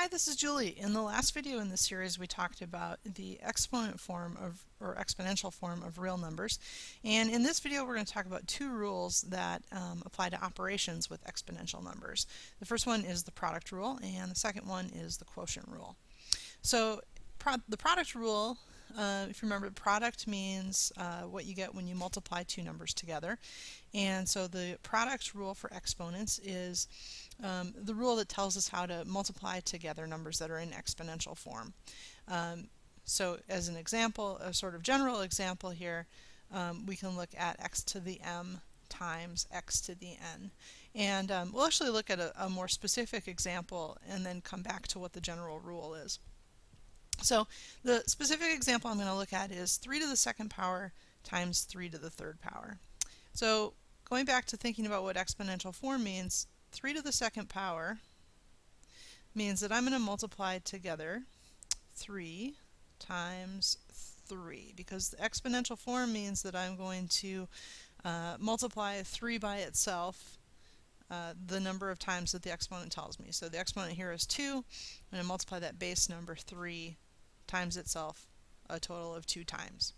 Hi, this is Julie. In the last video in this series, we talked about the exponent form of, or exponential form of real numbers. And in this video, we're going to talk about two rules that apply to operations with exponential numbers. The first one is the product rule, and the second one is the quotient rule. So the product rule, if you remember, product means what you get when you multiply two numbers together. And so the product rule for exponents is the rule that tells us how to multiply together numbers that are in exponential form. So as an example, a sort of general example here, we can look at x to the m times x to the n. And we'll actually look at a more specific example and then come back to what the general rule is. So the specific example I'm going to look at is 3 to the second power times 3 to the third power. So going back to thinking about what exponential form means, 3 to the second power means that I'm going to multiply together 3 times 3, because the exponential form means that I'm going to multiply 3 by itself the number of times that the exponent tells me. So the exponent here is 2. I'm going to multiply that base number 3 times itself a total of 2 times.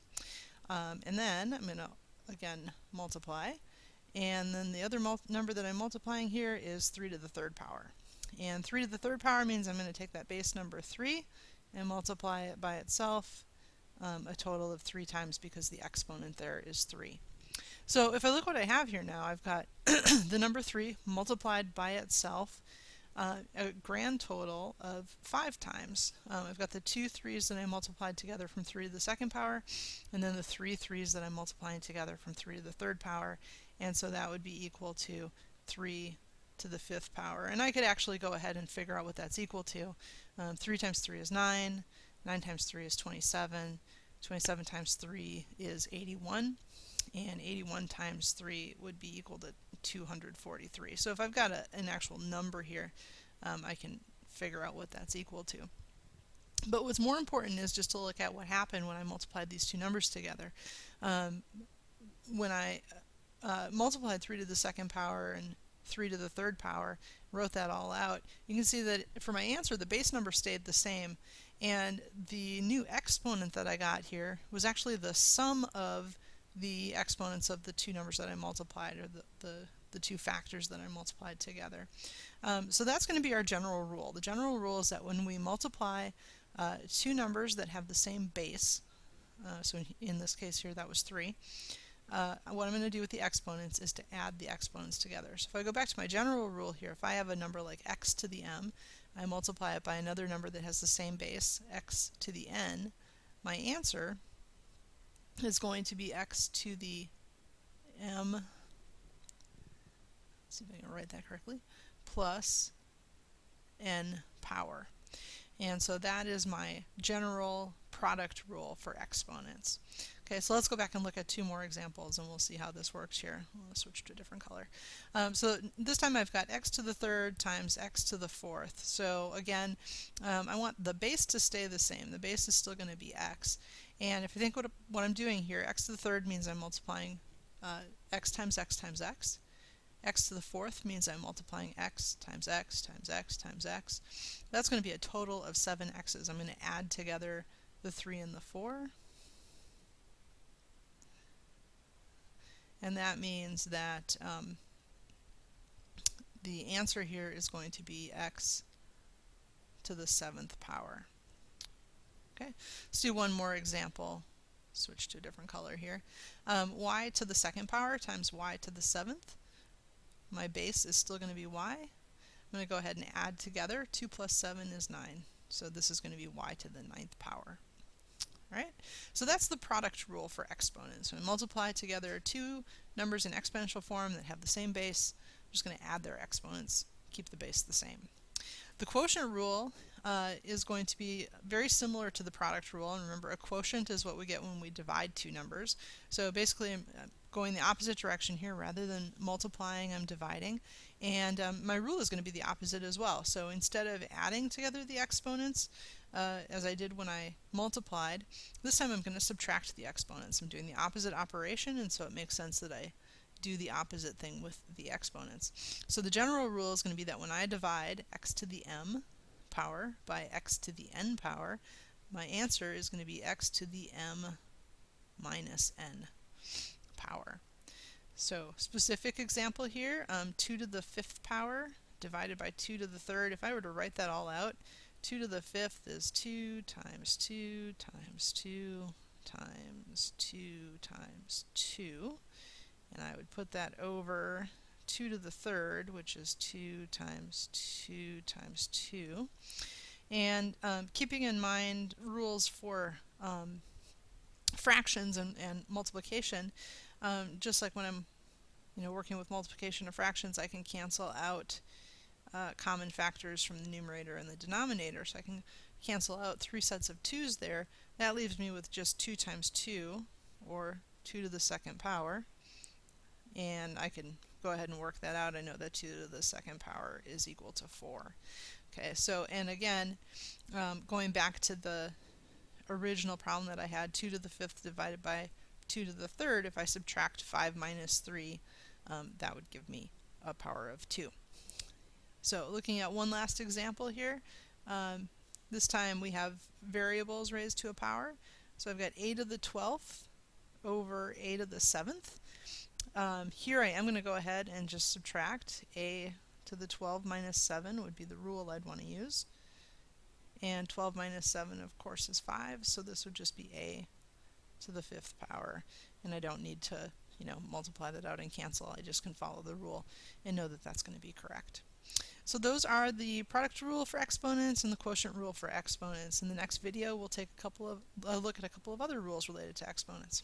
And then I'm going to again multiply, and then the other number that I'm multiplying here is 3 to the third power. And 3 to the third power means I'm going to take that base number 3 and multiply it by itself a total of 3 times, because the exponent there is 3. So if I look what I have here now, I've got the number 3 multiplied by itself a grand total of 5 times. I've got the 2 3's that I multiplied together from 3 to the second power, and then the 3 3's that I'm multiplying together from 3 to the third power, and so that would be equal to 3 to the fifth power. And I could actually go ahead and figure out what that's equal to. 3 times 3 is 9, 9 times 3 is 27, 27 times 3 is 81, and 81 times 3 would be equal to 243. So if I've got an actual number here, I can figure out what that's equal to. But what's more important is just to look at what happened when I multiplied these two numbers together. When I multiplied 3 to the second power and 3 to the third power, wrote that all out, you can see that for my answer the base number stayed the same, and the new exponent that I got here was actually the sum of the exponents of the two numbers that I multiplied, or the two factors that I multiplied together. So that's going to be our general rule. The general rule is that when we multiply two numbers that have the same base, so in this case here that was 3, what I'm going to do with the exponents is to add the exponents together. So if I go back to my general rule here, if I have a number like x to the m, I multiply it by another number that has the same base, x to the n, my answer is going to be x to the m, let's see if I can write that correctly, plus n power. And so that is my general product rule for exponents. Okay, so let's go back and look at two more examples and we'll see how this works here. I'll switch to a different color. So this time I've got x to the third times x to the fourth. So again, I want the base to stay the same. The base is still going to be x. And if you think what I'm doing here, x to the third means I'm multiplying x times x times x. X to the fourth means I'm multiplying x times x times x times x. That's going to be a total of 7 x's. I'm going to add together the 3 and the 4. And that means that the answer here is going to be x to the 7th power. Okay, let's do one more example. Switch to a different color here. Y to the second power times y to the 7th. My base is still going to be y. I'm going to go ahead and add together. 2 plus 7 is 9. So this is going to be y to the 9th power. Right? So that's the product rule for exponents. When we multiply together two numbers in exponential form that have the same base, I'm just going to add their exponents, keep the base the same. The quotient rule is going to be very similar to the product rule. And remember, a quotient is what we get when we divide two numbers. So basically I'm going the opposite direction here. Rather than multiplying, I'm dividing. And my rule is going to be the opposite as well. So instead of adding together the exponents, as I did when I multiplied, this time I'm going to subtract the exponents. I'm doing the opposite operation, and so it makes sense that I do the opposite thing with the exponents. So the general rule is going to be that when I divide x to the m power by x to the n power, my answer is going to be x to the m minus n power. So specific example here, 2 to the 5th power divided by 2 to the 3rd. If I were to write that all out, 2 to the 5th is 2 times 2 times 2 times 2 times 2. And I would put that over 2 to the 3rd, which is 2 times 2 times 2. And keeping in mind rules for fractions and multiplication, just like when I'm working with multiplication of fractions, I can cancel out common factors from the numerator and the denominator. So I can cancel out 3 sets of 2's there. That leaves me with just 2 times 2, or 2 to the 2nd power. And I can go ahead and work that out. I know that 2 to the 2nd power is equal to 4. Okay, so, and again, going back to the original problem that I had, 2 to the 5th divided by 2 to the 3rd, if I subtract 5 minus 3, that would give me a power of 2. So looking at one last example here, this time we have variables raised to a power. So I've got a to the 12th over a to the 7th. Here I am going to go ahead and just subtract a to the 12 minus 7 would be the rule I'd want to use. And 12 minus 7, of course, is 5, so this would just be a to the 5th power. And I don't need to, multiply that out and cancel. I just can follow the rule and know that that's going to be correct. So those are the product rule for exponents and the quotient rule for exponents. In the next video, we'll take a look at a couple of other rules related to exponents.